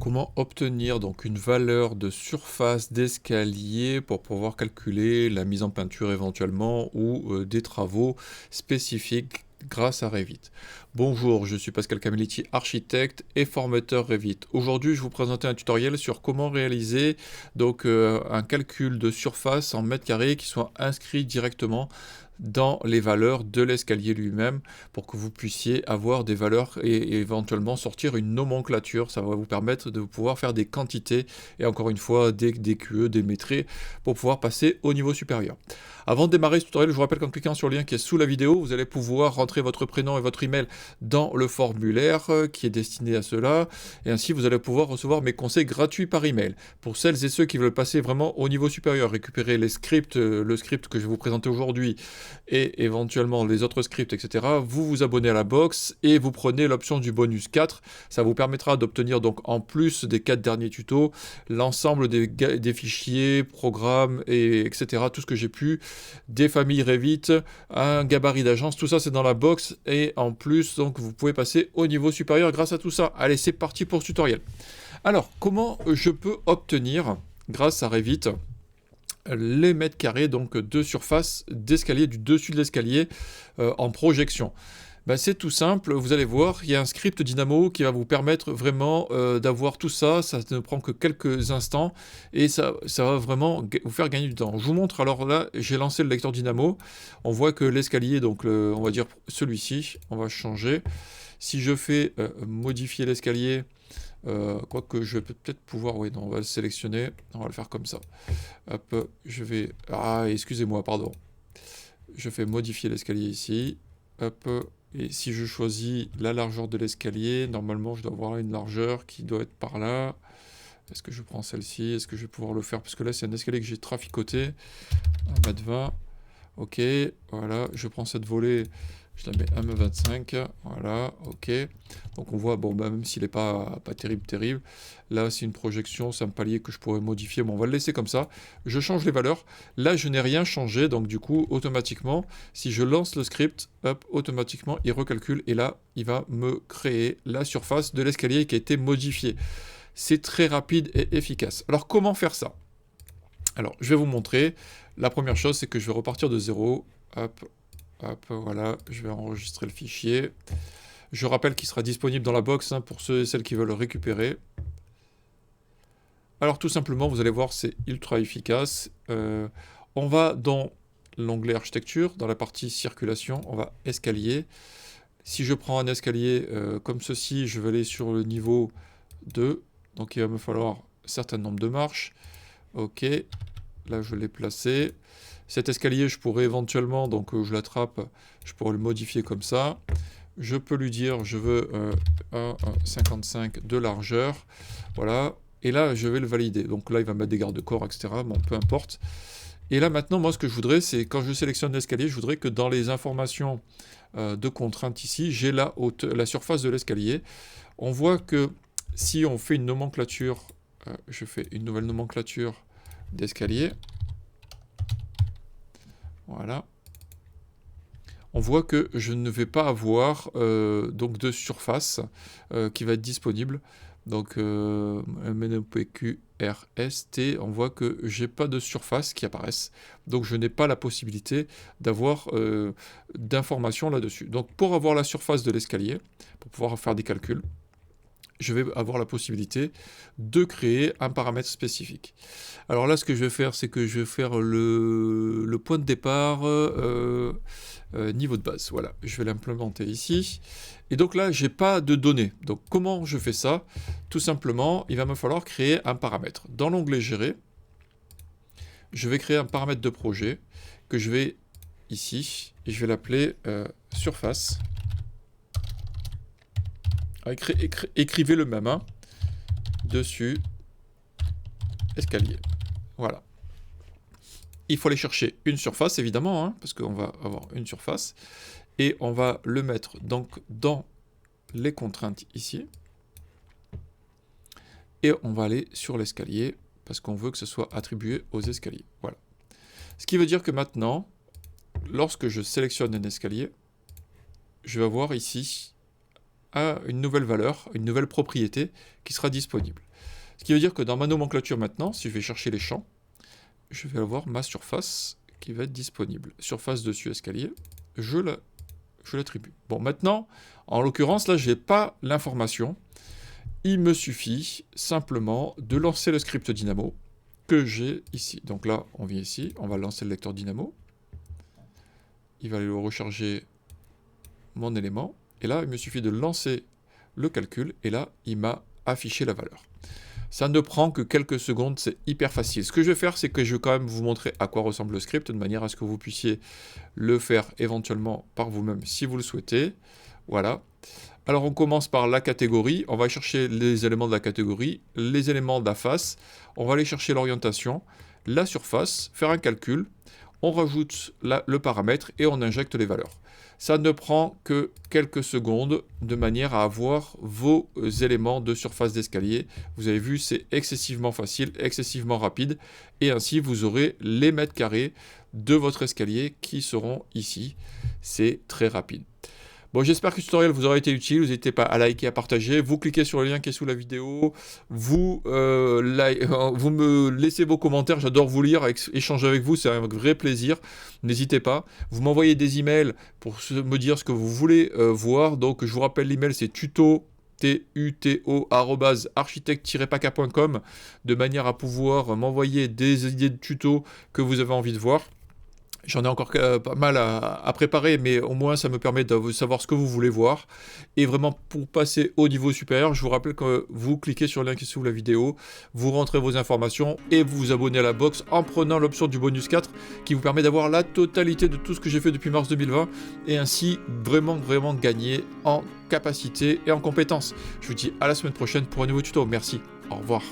Comment obtenir donc une valeur de surface d'escalier pour pouvoir calculer la mise en peinture éventuellement ou des travaux spécifiques grâce à Revit. Bonjour, je suis Pascal Camillitti, architecte et formateur Revit. Aujourd'hui, je vous présenter un tutoriel sur comment réaliser donc un calcul de surface en mètres carrés qui soit inscrit directement dans les valeurs de l'escalier lui-même pour que vous puissiez avoir des valeurs et éventuellement sortir une nomenclature. Ça va vous permettre de pouvoir faire des quantités et encore une fois des QE, des métrés pour pouvoir passer au niveau supérieur. Avant de démarrer ce tutoriel, je vous rappelle qu'en cliquant sur le lien qui est sous la vidéo, vous allez pouvoir rentrer votre prénom et votre email dans le formulaire qui est destiné à cela et ainsi vous allez pouvoir recevoir mes conseils gratuits par email. Pour celles et ceux qui veulent passer vraiment au niveau supérieur, récupérer les scripts, le script que je vais vous présenter aujourd'hui et éventuellement les autres scripts, etc., vous vous abonnez à la box et vous prenez l'option du bonus 4. Ça vous permettra d'obtenir donc en plus des 4 derniers tutos, l'ensemble des fichiers, programmes, etc., tout ce que j'ai pu, des familles Revit, un gabarit d'agence, tout ça c'est dans la box et en plus donc vous pouvez passer au niveau supérieur grâce à tout ça. Allez, c'est parti pour ce tutoriel. Alors, comment je peux obtenir, grâce à Revit, les mètres carrés donc de surface d'escalier, du dessus de l'escalier en projection? Ben, c'est tout simple, vous allez voir, il y a un script Dynamo qui va vous permettre vraiment d'avoir tout ça, ça ne prend que quelques instants et ça va vraiment vous faire gagner du temps. Je vous montre, alors là, j'ai lancé le lecteur Dynamo, on voit que l'escalier, donc on va dire celui-ci, on va changer. Si je fais modifier l'escalier, quoique je vais peut-être pouvoir, oui, non, on va le sélectionner, on va le faire comme ça. Hop, je vais, ah, excusez-moi, pardon. Je fais modifier l'escalier ici, hop, et si je choisis la largeur de l'escalier, normalement je dois avoir une largeur qui doit être par là. Est-ce que je prends celle-ci? Est-ce que je vais pouvoir le faire? Parce que là c'est un escalier que j'ai traficoté, 1,20 m. Ok, voilà, je prends cette volée, je la mets 1,25 m, voilà, ok. Donc on voit, bon, bah, même s'il n'est pas terrible, là c'est une projection, c'est un palier que je pourrais modifier, bon, on va le laisser comme ça. Je change les valeurs, là je n'ai rien changé, donc du coup, automatiquement, si je lance le script, hop, automatiquement, il recalcule, et là, il va me créer la surface de l'escalier qui a été modifiée. C'est très rapide et efficace. Alors comment faire ça? Alors, je vais vous montrer. La première chose, c'est que je vais repartir de zéro. Hop, hop, voilà. Je vais enregistrer le fichier. Je rappelle qu'il sera disponible dans la box pour ceux et celles qui veulent le récupérer. Alors, tout simplement, vous allez voir, c'est ultra efficace. On va dans l'onglet architecture, dans la partie circulation, on va escalier. Si je prends un escalier comme ceci, je vais aller sur le niveau 2. Donc, il va me falloir un certain nombre de marches. Ok, là je l'ai placé. Cet escalier, je pourrais éventuellement, donc je l'attrape, je pourrais le modifier comme ça. Je peux lui dire, je veux 1,55 de largeur. Voilà, et là je vais le valider. Donc là il va mettre des garde-corps, etc. Bon, peu importe. Et là maintenant, moi ce que je voudrais, c'est quand je sélectionne l'escalier, je voudrais que dans les informations de contrainte ici, j'ai la surface de l'escalier. On voit que si on fait une nomenclature, je fais une nouvelle nomenclature d'escalier. Voilà. On voit que je ne vais pas avoir donc de surface qui va être disponible. Donc MNOPQRST, on voit que j'ai pas de surface qui apparaissent. Donc je n'ai pas la possibilité d'avoir d'informations là-dessus. Donc pour avoir la surface de l'escalier, pour pouvoir faire des calculs, je vais avoir la possibilité de créer un paramètre spécifique. Alors là, ce que je vais faire, c'est que je vais faire le point de départ niveau de base. Voilà, je vais l'implémenter ici. Et donc là, j'ai pas de données. Donc comment je fais ça? Tout simplement, il va me falloir créer un paramètre. Dans l'onglet Gérer, je vais créer un paramètre de projet que je vais ici, et je vais l'appeler surface. Écrivez le même, hein, dessus, escalier. Voilà. Il faut aller chercher une surface, évidemment, hein, parce qu'on va avoir une surface. Et on va le mettre donc dans les contraintes ici. Et on va aller sur l'escalier, parce qu'on veut que ce soit attribué aux escaliers. Voilà. Ce qui veut dire que maintenant, lorsque je sélectionne un escalier, je vais avoir ici à une nouvelle valeur, une nouvelle propriété qui sera disponible. Ce qui veut dire que dans ma nomenclature maintenant, si je vais chercher les champs, je vais avoir ma surface qui va être disponible. Surface dessus escalier, je l'attribue. Bon, maintenant, en l'occurrence, là, je n'ai pas l'information. Il me suffit simplement de lancer le script Dynamo que j'ai ici. Donc là, on vient ici, on va lancer le lecteur Dynamo. Il va aller recharger mon élément. Et là, il me suffit de lancer le calcul. Et là, il m'a affiché la valeur. Ça ne prend que quelques secondes, c'est hyper facile. Ce que je vais faire, c'est que je vais quand même vous montrer à quoi ressemble le script, de manière à ce que vous puissiez le faire éventuellement par vous-même si vous le souhaitez. Voilà. Alors on commence par la catégorie, on va chercher les éléments de la catégorie, les éléments de la face, on va aller chercher l'orientation, la surface, faire un calcul, on rajoute le paramètre et on injecte les valeurs. Ça ne prend que quelques secondes de manière à avoir vos éléments de surface d'escalier. Vous avez vu, c'est excessivement facile, excessivement rapide. Et ainsi, vous aurez les mètres carrés de votre escalier qui seront ici. C'est très rapide. Bon, j'espère que ce tutoriel vous aura été utile. N'hésitez pas à liker, à partager. Vous cliquez sur le lien qui est sous la vidéo. Vous me laissez vos commentaires. J'adore vous lire, échanger avec vous. C'est un vrai plaisir. N'hésitez pas. Vous m'envoyez des emails pour me dire ce que vous voulez voir. Donc, je vous rappelle, l'email, c'est tuto@architecte-paca.com de manière à pouvoir m'envoyer des idées de tutos que vous avez envie de voir. J'en ai encore pas mal à préparer, mais au moins ça me permet de savoir ce que vous voulez voir. Et vraiment, pour passer au niveau supérieur, je vous rappelle que vous cliquez sur le lien qui est sous la vidéo, vous rentrez vos informations et vous vous abonnez à la box en prenant l'option du bonus 4 qui vous permet d'avoir la totalité de tout ce que j'ai fait depuis mars 2020 et ainsi vraiment gagner en capacité et en compétences. Je vous dis à la semaine prochaine pour un nouveau tuto. Merci, au revoir.